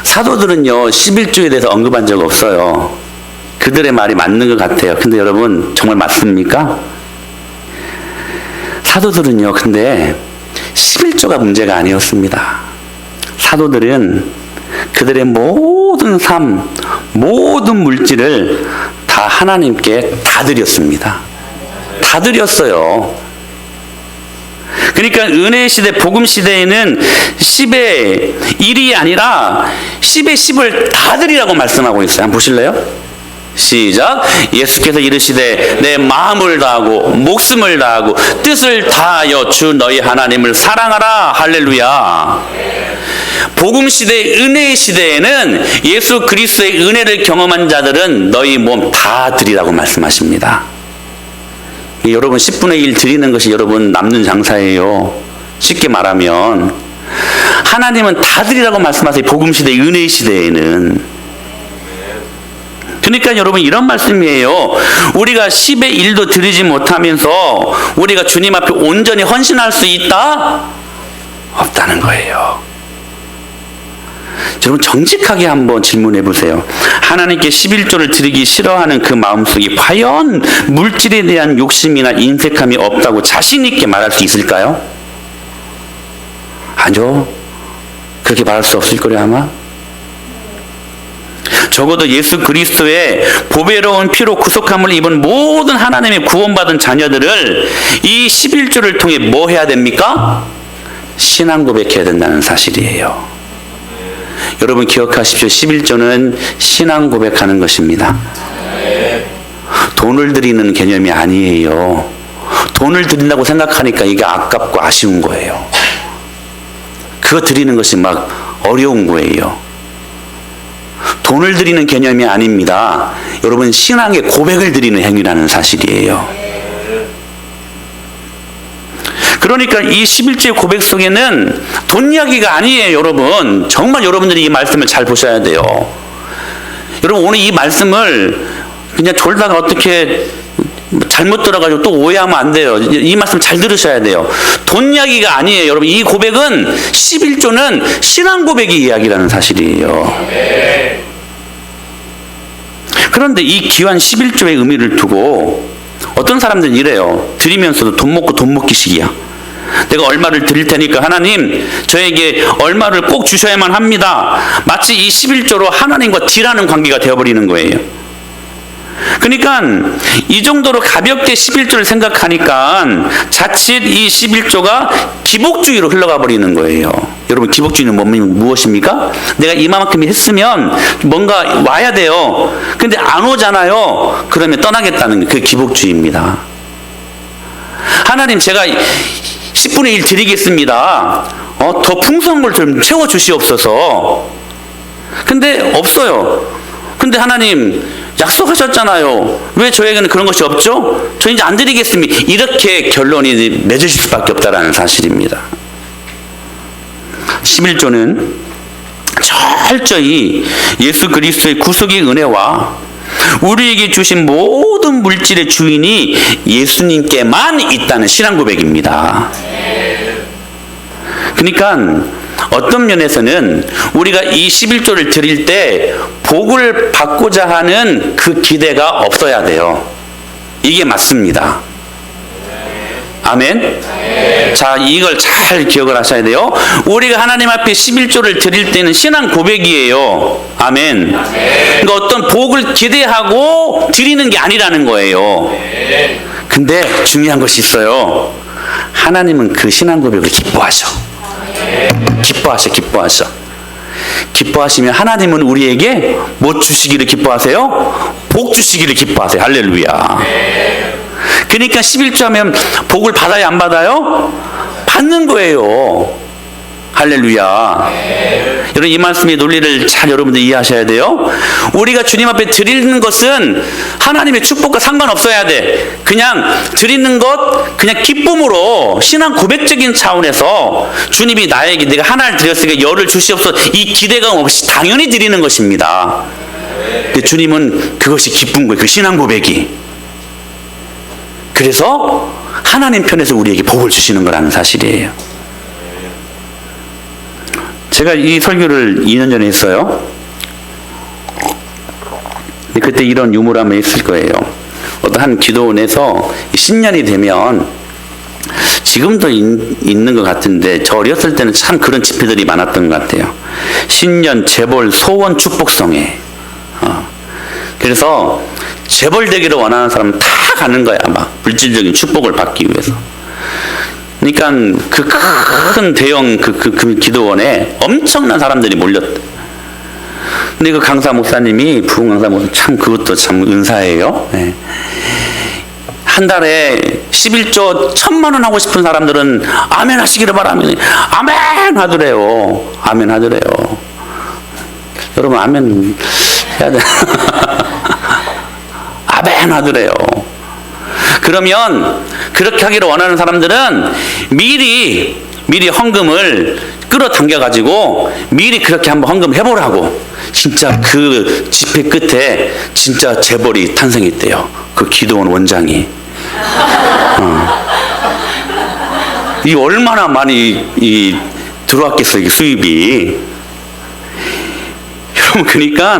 사도들은요 11조에 대해서 언급한 적 없어요. 그들의 말이 맞는 것 같아요. 근데 여러분 정말 맞습니까? 사도들은요 근데 11조가 문제가 아니었습니다. 사도들은 그들의 모든 삶, 모든 물질을 다 하나님께 다 드렸습니다. 다 드렸어요. 그러니까 은혜 시대, 복음 시대에는 10의 1이 아니라 10의 10을 다 드리라고 말씀하고 있어요. 한번 보실래요? 시작. 예수께서 이르시되 내 마음을 다하고 목숨을 다하고 뜻을 다하여 주 너희 하나님을 사랑하라. 할렐루야. 복음 시대, 은혜의 시대에는 예수 그리스도의 은혜를 경험한 자들은 너희 몸 다 드리라고 말씀하십니다. 여러분 10분의 1 드리는 것이 여러분 남는 장사예요. 쉽게 말하면 하나님은 다 드리라고 말씀하세요. 복음 시대, 은혜의 시대에는. 그러니까 여러분 이런 말씀이에요. 우리가 10의 1도 드리지 못하면서 우리가 주님 앞에 온전히 헌신할 수 있다? 없다는 거예요. 여러분 정직하게 한번 질문해 보세요. 하나님께 11조를 드리기 싫어하는 그 마음속에 과연 물질에 대한 욕심이나 인색함이 없다고 자신 있게 말할 수 있을까요? 아니요. 그렇게 말할 수 없을 거예요, 아마. 적어도 예수 그리스도의 보배로운 피로 구속함을 입은 모든 하나님의 구원받은 자녀들을 이 11조를 통해 뭐 해야 됩니까? 신앙 고백해야 된다는 사실이에요. 여러분 기억하십시오. 11조는 신앙 고백하는 것입니다. 돈을 드리는 개념이 아니에요. 돈을 드린다고 생각하니까 이게 아깝고 아쉬운 거예요. 그거 드리는 것이 막 어려운 거예요. 돈을 드리는 개념이 아닙니다. 여러분 신앙의 고백을 드리는 행위라는 사실이에요. 그러니까 이 11조의 고백 속에는 돈 이야기가 아니에요, 여러분. 정말 여러분들이 이 말씀을 잘 보셔야 돼요. 여러분 오늘 이 말씀을 그냥 졸다가 어떻게 잘못 들어가지고 또 오해하면 안 돼요. 이 말씀 잘 들으셔야 돼요. 돈 이야기가 아니에요. 여러분 이 고백은 11조는 신앙 고백의 이야기라는 사실이에요. 그런데 이 귀한 11조의 의미를 두고 어떤 사람들은 이래요. 드리면서도 돈 먹고 돈 먹기식이야. 내가 얼마를 드릴 테니까 하나님 저에게 얼마를 꼭 주셔야만 합니다. 마치 이 11조로 하나님과 딜하는 관계가 되어버리는 거예요. 그러니까 이 정도로 가볍게 11조를 생각하니까 자칫 이 11조가 기복주의로 흘러가 버리는 거예요. 여러분 기복주의는 무엇입니까? 내가 이만큼 했으면 뭔가 와야 돼요. 근데 안 오잖아요. 그러면 떠나겠다는 그 기복주의입니다. 하나님 제가 10분의 1 드리겠습니다. 더 풍성한 걸 좀 채워주시옵소서. 근데 없어요. 근데 하나님 약속하셨잖아요. 왜 저에게는 그런 것이 없죠? 저 이제 안 드리겠습니다. 이렇게 결론이 맺으실 수밖에 없다는 사실입니다. 11조는 철저히 예수 그리스도의 구속의 은혜와 우리에게 주신 모든 물질의 주인이 예수님께만 있다는 신앙 고백입니다. 그러니까 어떤 면에서는 우리가 이 11조를 드릴 때 복을 받고자 하는 그 기대가 없어야 돼요. 이게 맞습니다. 아멘? 자, 이걸 잘 기억을 하셔야 돼요. 우리가 하나님 앞에 11조를 드릴 때는 신앙 고백이에요. 아멘. 그러니까 어떤 복을 기대하고 드리는 게 아니라는 거예요. 근데 중요한 것이 있어요. 하나님은 그 신앙 고백을 기뻐하셔. 기뻐하셔. 기뻐하시면 하나님은 우리에게 뭐 주시기를 기뻐하세요? 복 주시기를 기뻐하세요. 할렐루야. 그러니까 11조 하면 복을 받아야 안 받아요? 받는 거예요. 할렐루야. 여러분 이 말씀의 논리를 잘 여러분들 이해하셔야 돼요. 우리가 주님 앞에 드리는 것은 하나님의 축복과 상관없어야 돼. 그냥 드리는 것 그냥 기쁨으로 신앙 고백적인 차원에서 주님이 나에게 내가 하나를 드렸으니까 열을 주시옵소서 이 기대감 없이 당연히 드리는 것입니다. 주님은 그것이 기쁜 거예요. 그 신앙 고백이. 그래서 하나님 편에서 우리에게 복을 주시는 거라는 사실이에요. 제가 이 설교를 2년 전에 했어요. 근데 그때 이런 유머를 한번 했을 거예요. 어떤 한 기도원에서 신년이 되면 지금도 있는 것 같은데 저 어렸을 때는 참 그런 집회들이 많았던 것 같아요. 신년, 재벌, 소원, 축복성회. 그래서 재벌 되기를 원하는 사람은 다 가는 거야. 막 물질적인 축복을 받기 위해서. 그러니까 그 큰 대형 그 기도원에 엄청난 사람들이 몰렸다. 근데 그 강사 목사님이 부흥 강사 목사 참 그것도 참 은사예요. 네. 한 달에 11조 1,000만 원 하고 싶은 사람들은 아멘 하시기를 바라면 아멘 하더래요. 아멘 하더래요. 여러분 아멘 해야 돼. 아멘 하더래요. 그러면 그렇게 하기를 원하는 사람들은 미리 헌금을 끌어당겨 가지고 미리 그렇게 한번 헌금 해보라고. 진짜 그 집회 끝에 진짜 재벌이 탄생했대요. 그 기도원 원장이. 이 얼마나 많이 들어왔겠어요, 이 수입이. 여러분 그러니까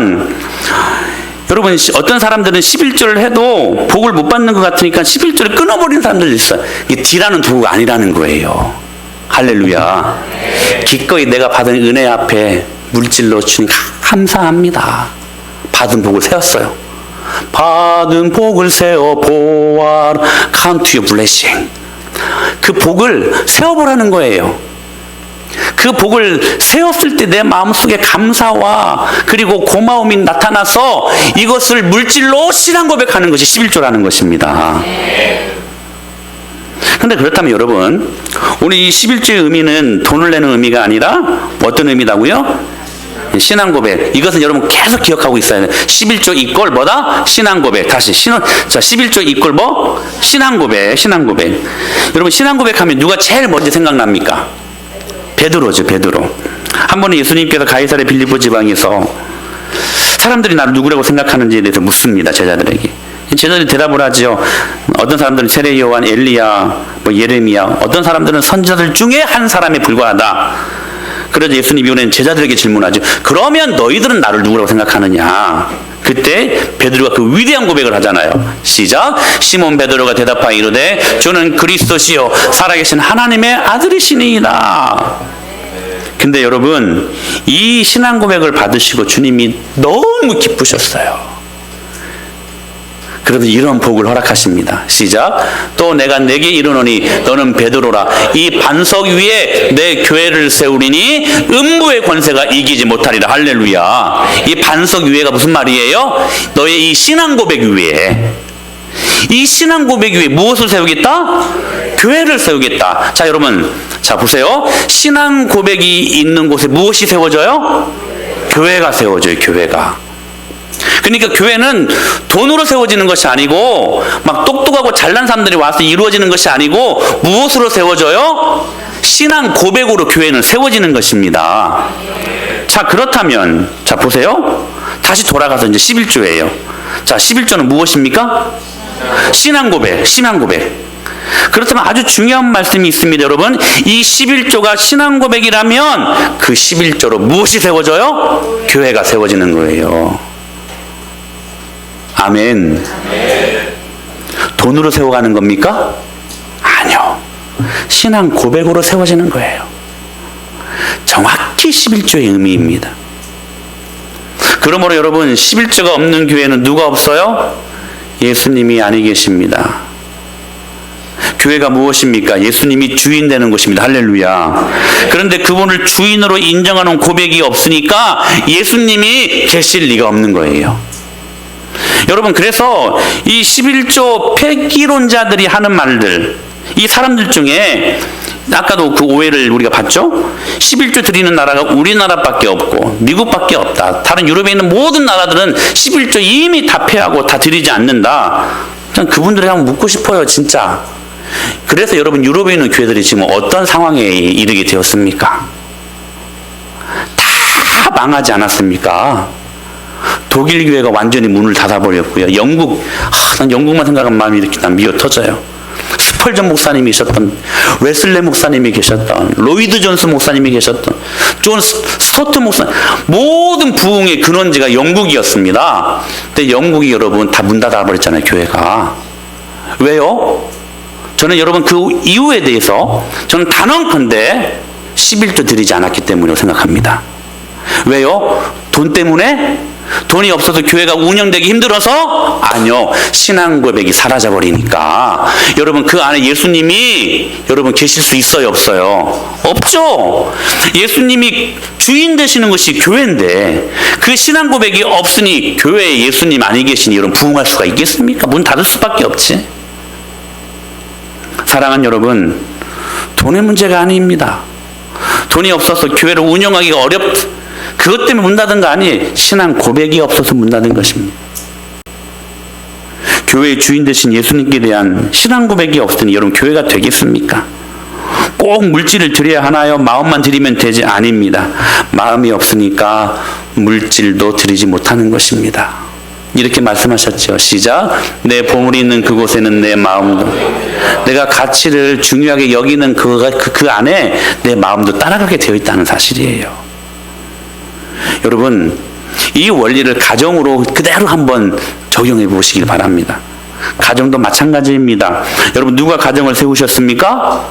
여러분 어떤 사람들은 11조를 해도 복을 못 받는 것 같으니까 11조를 끊어버리는 사람들도 있어요. 이게 D라는 도구가 아니라는 거예요. 할렐루야. 기꺼이 내가 받은 은혜 앞에 물질로 주님 감사합니다. 받은 복을 세웠어요. 받은 복을 세워 보아라. Count your blessing. 그 복을 세워보라는 거예요. 그 복을 세웠을 때 내 마음속에 감사와 그리고 고마움이 나타나서 이것을 물질로 신앙 고백하는 것이 11조라는 것입니다. 근데 그렇다면 여러분, 우리 이 11조의 의미는 돈을 내는 의미가 아니라 어떤 의미라고요? 신앙 고백. 이것은 여러분 계속 기억하고 있어야 돼요. 11조 이꼴 뭐다? 신앙 고백. 다시 자, 11조 이꼴 뭐? 신앙 고백. 신앙 고백. 여러분, 신앙 고백하면 누가 제일 먼저 생각납니까? 베드로죠, 베드로. 한 번에 예수님께서 가이사랴 빌립보 지방에서 사람들이 나를 누구라고 생각하는지에 대해서 묻습니다, 제자들에게. 제자들이 대답을 하죠. 어떤 사람들은 세례 요한, 엘리야, 예레미야, 어떤 사람들은 선지자들 중에 한 사람에 불과하다. 그래서 예수님이 이번엔 제자들에게 질문하죠. 그러면 너희들은 나를 누구라고 생각하느냐? 그때 베드로가 그 위대한 고백을 하잖아요. 시작. 시몬 베드로가 대답하여 이르되 주는 그리스도시요 살아계신 하나님의 아들이시니이다. 근데 여러분, 이 신앙 고백을 받으시고 주님이 너무 기쁘셨어요. 그래서 이런 복을 허락하십니다. 시작. 또 내가 내게 이르노니 너는 베드로라. 이 반석 위에 내 교회를 세우리니 음부의 권세가 이기지 못하리라. 할렐루야. 이 반석 위에가 무슨 말이에요? 너의 이 신앙 고백 위에. 이 신앙 고백 위에 무엇을 세우겠다? 교회를 세우겠다. 자, 여러분, 자 보세요. 신앙 고백이 있는 곳에 무엇이 세워져요? 교회가 세워져요. 교회가. 그러니까 교회는 돈으로 세워지는 것이 아니고 막 똑똑하고 잘난 사람들이 와서 이루어지는 것이 아니고 무엇으로 세워져요? 신앙 고백으로 교회는 세워지는 것입니다. 자, 그렇다면 자 보세요. 다시 돌아가서 이제 11조예요. 자, 11조는 무엇입니까? 신앙 고백. 신앙 고백. 그렇다면 아주 중요한 말씀이 있습니다, 여러분. 이 11조가 신앙 고백이라면 그 11조로 무엇이 세워져요? 교회가 세워지는 거예요. 아멘. 돈으로 세워가는 겁니까? 아니요. 신앙 고백으로 세워지는 거예요. 정확히 11조의 의미입니다. 그러므로 여러분, 11조가 없는 교회는 누가 없어요? 예수님이 아니 계십니다. 교회가 무엇입니까? 예수님이 주인 되는 것입니다. 할렐루야. 그런데 그분을 주인으로 인정하는 고백이 없으니까 예수님이 계실 리가 없는 거예요. 여러분, 그래서 이 11조 폐기론자들이 하는 말들, 이 사람들 중에 아까도 그 오해를 우리가 봤죠? 11조 드리는 나라가 우리나라밖에 없고 미국밖에 없다. 다른 유럽에 있는 모든 나라들은 11조 이미 다 폐하고 다 드리지 않는다. 전 그분들에게 한번 묻고 싶어요, 진짜. 그래서 여러분, 유럽에 있는 교회들이 지금 어떤 상황에 이르게 되었습니까? 다 망하지 않았습니까? 독일 교회가 완전히 문을 닫아버렸고요. 난 영국만 생각하면 마음이 이렇게 난 미어 터져요. 스펄전 목사님이 계셨던, 웨슬레 목사님이 계셨던, 로이드 존스 목사님이 계셨던, 존 스토트 목사님, 모든 부흥의 근원지가 영국이었습니다. 근데 영국이 여러분 다 문 닫아버렸잖아요, 교회가. 왜요? 저는 여러분 그 이유에 대해서 저는 단언컨대 11조 드리지 않았기 때문이라고 생각합니다. 왜요? 돈 때문에? 돈이 없어서 교회가 운영되기 힘들어서? 아니요. 신앙 고백이 사라져버리니까. 여러분, 그 안에 예수님이 여러분 계실 수 있어요, 없어요? 없죠. 예수님이 주인 되시는 것이 교회인데 그 신앙 고백이 없으니 교회에 예수님 아니 계시니 여러분 부흥할 수가 있겠습니까? 문 닫을 수밖에 없지. 사랑하는 여러분, 돈의 문제가 아닙니다. 돈이 없어서 교회를 운영하기가 그것 때문에 문 닫은 거 아니에요. 신앙 고백이 없어서 문 닫은 것입니다. 교회의 주인 되신 예수님께 대한 신앙 고백이 없으니 여러분 교회가 되겠습니까? 꼭 물질을 드려야 하나요? 마음만 드리면 되지? 아닙니다. 마음이 없으니까 물질도 드리지 못하는 것입니다. 이렇게 말씀하셨죠. 시작. 내 보물이 있는 그곳에는 내 마음도, 내가 가치를 중요하게 여기는 그 안에 내 마음도 따라가게 되어 있다는 사실이에요. 여러분, 이 원리를 가정으로 그대로 한번 적용해 보시길 바랍니다. 가정도 마찬가지입니다. 여러분, 누가 가정을 세우셨습니까?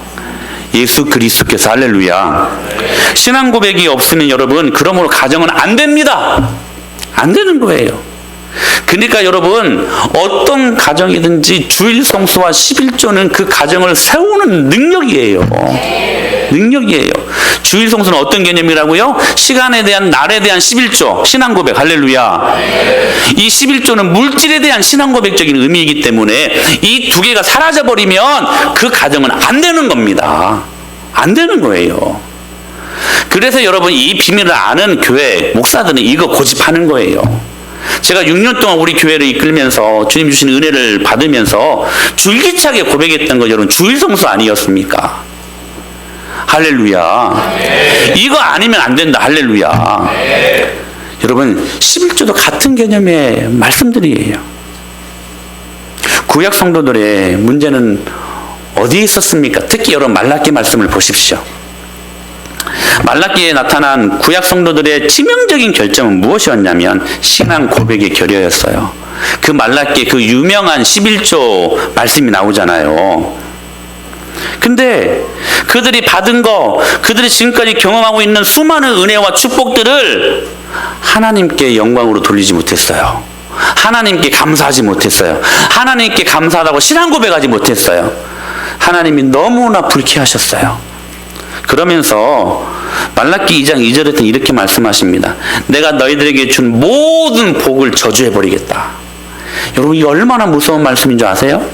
예수 그리스도께서. 할렐루야. 신앙 고백이 없으면 여러분 그러므로 가정은 안 됩니다. 안 되는 거예요. 그러니까 여러분 어떤 가정이든지 주일 성수와 11조는 그 가정을 세우는 능력이에요. 능력이에요. 주일 성수는 어떤 개념이라고요? 시간에 대한, 날에 대한 11조 신앙 고백. 할렐루야. 이 11조는 물질에 대한 신앙 고백적인 의미이기 때문에 이 두 개가 사라져 버리면 그 가정은 안 되는 겁니다. 안 되는 거예요. 그래서 여러분 이 비밀을 아는 교회 목사들은 이거 고집하는 거예요. 제가 6년 동안 우리 교회를 이끌면서 주님 주신 은혜를 받으면서 줄기차게 고백했던 거 여러분 주일 성수 아니었습니까? 할렐루야. 이거 아니면 안 된다. 할렐루야. 여러분 11조도 같은 개념의 말씀들이에요. 구약 성도들의 문제는 어디에 있었습니까? 특히 여러분 말라기 말씀을 보십시오. 말라기에 나타난 구약 성도들의 치명적인 결점은 무엇이었냐면 신앙 고백의 결여였어요. 그 말라기에 그 유명한 11조 말씀이 나오잖아요. 근데 그들이 받은 거, 그들이 지금까지 경험하고 있는 수많은 은혜와 축복들을 하나님께 영광으로 돌리지 못했어요. 하나님께 감사하지 못했어요. 하나님께 감사하다고 신앙 고백하지 못했어요. 하나님이 너무나 불쾌하셨어요. 그러면서 말라기 2장 2절에 이렇게 말씀하십니다. 내가 너희들에게 준 모든 복을 저주해버리겠다. 여러분 이 얼마나 무서운 말씀인 줄 아세요?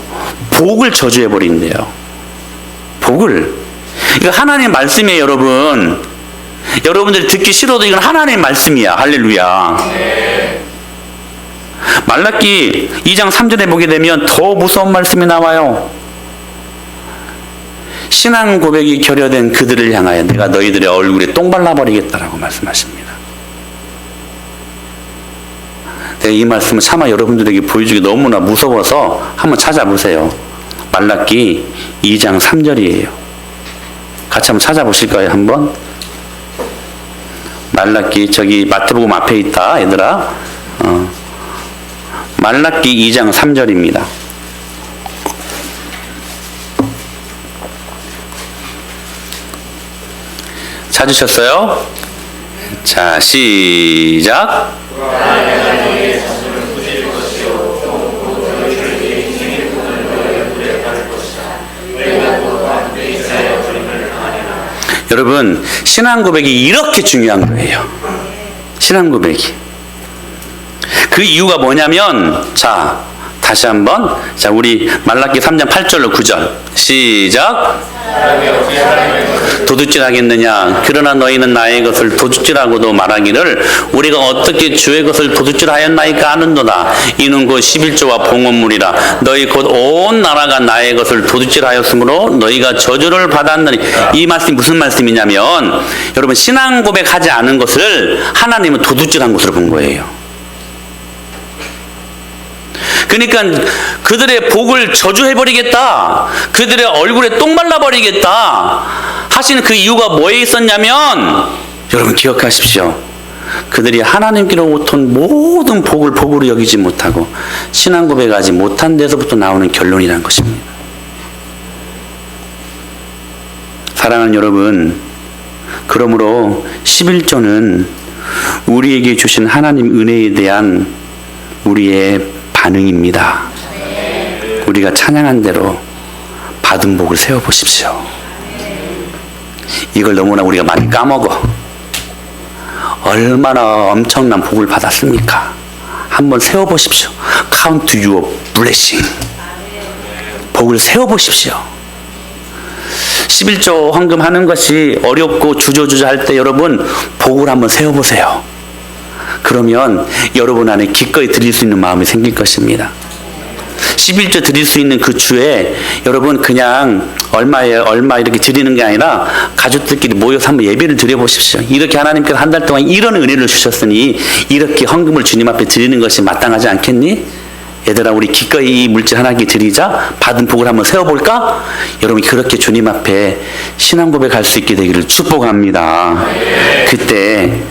복을 저주해버린대요. 복을. 이거 하나님의 말씀이에요. 여러분. 여러분들이 듣기 싫어도 이건 하나님의 말씀이야. 할렐루야. 말라기 2장 3절에 보게 되면 더 무서운 말씀이 나와요. 신앙 고백이 결여된 그들을 향하여 내가 너희들의 얼굴에 똥 발라버리겠다라고 말씀하십니다. 내가 이 말씀을 차마 여러분들에게 보여주기 너무나 무서워서 한번 찾아보세요. 말라기 2장 3절이에요. 같이 한번 찾아보실까요? 한번. 말라기 저기 마태복음 앞에 있다 얘들아. 말라기 2장 3절입니다. 찾으셨어요? 자, 시작. 여러분, 신앙 고백이 이렇게 중요한 거예요. 신앙 고백이. 그 이유가 뭐냐면, 자, 다시 한번. 자, 우리 말라기 3장 8절로 9절. 시작. 도둑질 하겠느냐? 그러나 너희는 나의 것을 도둑질하고도 말하기를 우리가 어떻게 주의 것을 도둑질하였나이까 하는도다. 이는 곧 11조와 봉헌물이라. 너희 곧 온 나라가 나의 것을 도둑질하였으므로 너희가 저주를 받았느니. 이 말씀이 무슨 말씀이냐면 여러분 신앙 고백하지 않은 것을 하나님은 도둑질한 것으로 본 거예요. 그러니까 그들의 복을 저주해버리겠다. 그들의 얼굴에 똥 발라버리겠다. 하시는 그 이유가 뭐에 있었냐면 여러분 기억하십시오. 그들이 하나님께로부터 모든 복을 복으로 여기지 못하고 신앙 고백하지 못한 데서부터 나오는 결론이라는 것입니다. 사랑하는 여러분, 그러므로 11조는 우리에게 주신 하나님 은혜에 대한 우리의 반응입니다. 우리가 찬양한 대로 받은 복을 세워보십시오. 이걸 너무나 우리가 많이 까먹어. 얼마나 엄청난 복을 받았습니까? 한번 세워보십시오. Count your blessing. 복을 세워보십시오. 11조 헌금하는 것이 어렵고 주저주저 할 때 여러분 복을 한번 세워보세요. 그러면 여러분 안에 기꺼이 드릴 수 있는 마음이 생길 것입니다. 11조 드릴 수 있는 그 주에 여러분 그냥 얼마 이렇게 드리는 게 아니라 가족들끼리 모여서 한번 예배를 드려보십시오. 이렇게 하나님께서 한 달 동안 이런 은혜를 주셨으니 이렇게 헌금을 주님 앞에 드리는 것이 마땅하지 않겠니? 얘들아 우리 기꺼이 이 물질 하나씩 드리자. 받은 복을 한번 세워볼까? 여러분 그렇게 주님 앞에 신앙 고백할 수 있게 되기를 축복합니다. 그때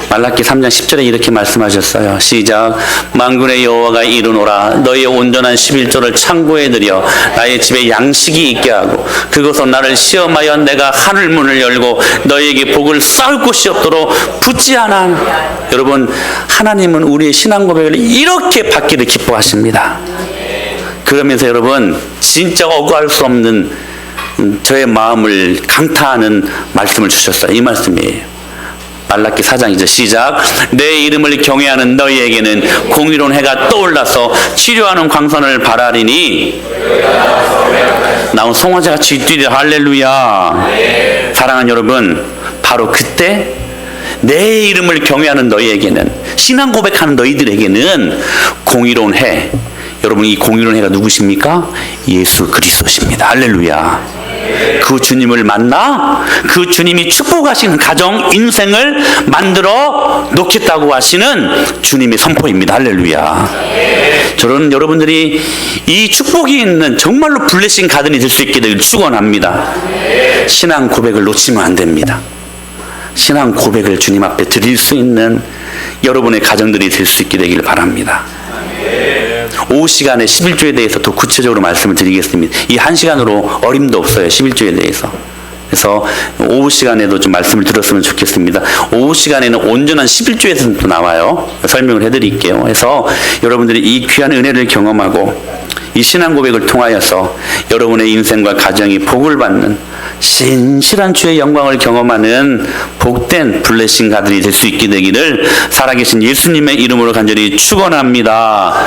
말라기 3장 10절에 이렇게 말씀하셨어요. 시작. 만군의 여호와가 이르노라. 너희의 온전한 11조를 창고에 들여 나의 집에 양식이 있게 하고 그것으로 나를 시험하여 내가 하늘 문을 열고 너희에게 복을 쌓을 곳이 없도록 붙지 않아. 여러분, 하나님은 우리의 신앙 고백을 이렇게 받기를 기뻐하십니다. 그러면서 여러분, 진짜 억울할 수 없는 저의 마음을 강타하는 말씀을 주셨어요. 이 말씀이에요. 말라기 4장 2절 시작. 내 이름을 경외하는 너희에게는 공의로운 해가 떠올라서 치료하는 광선을 발하리니 나온 송아지같이 뛰리라. 할렐루야. 사랑하는 여러분, 바로 그때 내 이름을 경외하는 너희에게는, 신앙 고백하는 너희들에게는 공의로운 해, 여러분 이 공의로운 해가 누구십니까? 예수 그리스도십니다. 할렐루야. 그 주님을 만나 그 주님이 축복하시는 가정 인생을 만들어 놓겠다고 하시는 주님의 선포입니다. 할렐루야. 저는 여러분들이 이 축복이 있는 정말로 블레싱 가든이 될 수 있게 되길 축원합니다. 신앙 고백을 놓치면 안 됩니다. 신앙 고백을 주님 앞에 드릴 수 있는 여러분의 가정들이 될 수 있게 되길 바랍니다. 오후 시간에 11조에 대해서 더 구체적으로 말씀을 드리겠습니다. 이 한 시간으로 어림도 없어요. 11조에 대해서. 그래서 오후 시간에도 좀 말씀을 들었으면 좋겠습니다. 오후 시간에는 온전한 11조에서 또 나와요. 설명을 해드릴게요. 그래서 여러분들이 이 귀한 은혜를 경험하고 이 신앙 고백을 통하여서 여러분의 인생과 가정이 복을 받는 신실한 주의 영광을 경험하는 복된 블레싱 가들이 될 수 있게 되기를 살아계신 예수님의 이름으로 간절히 축원합니다.